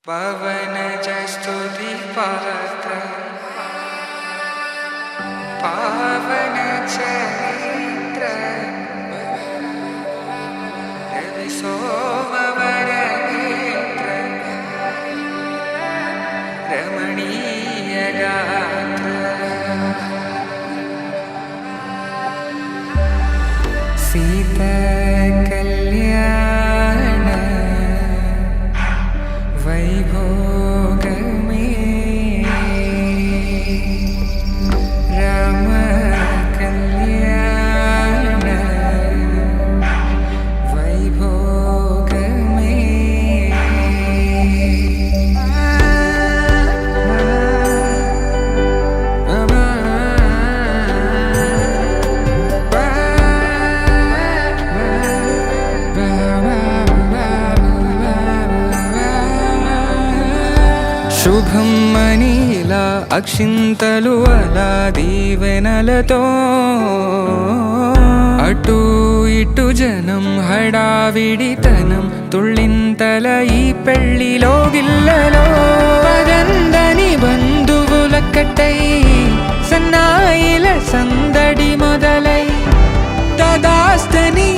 పవనజ స్తుతి పాత్ర పావన చరిత్ర రవి సోమవర నేత్ర రమణీయ గాత్ర సీత కళ్యాణ వైభోగమే రామ కళ్యాణ వైభోగమే శుభం మనీలా అక్షింతలు అలా దీవెనలతో అటు ఇటు జనం హడావిడితనం తుళ్ళింతల ఈ పెళ్లిలో గిల్లలో పదందని బంధువుల కట్టై సన్నాయిల సందడి మొదలై తదాస్తని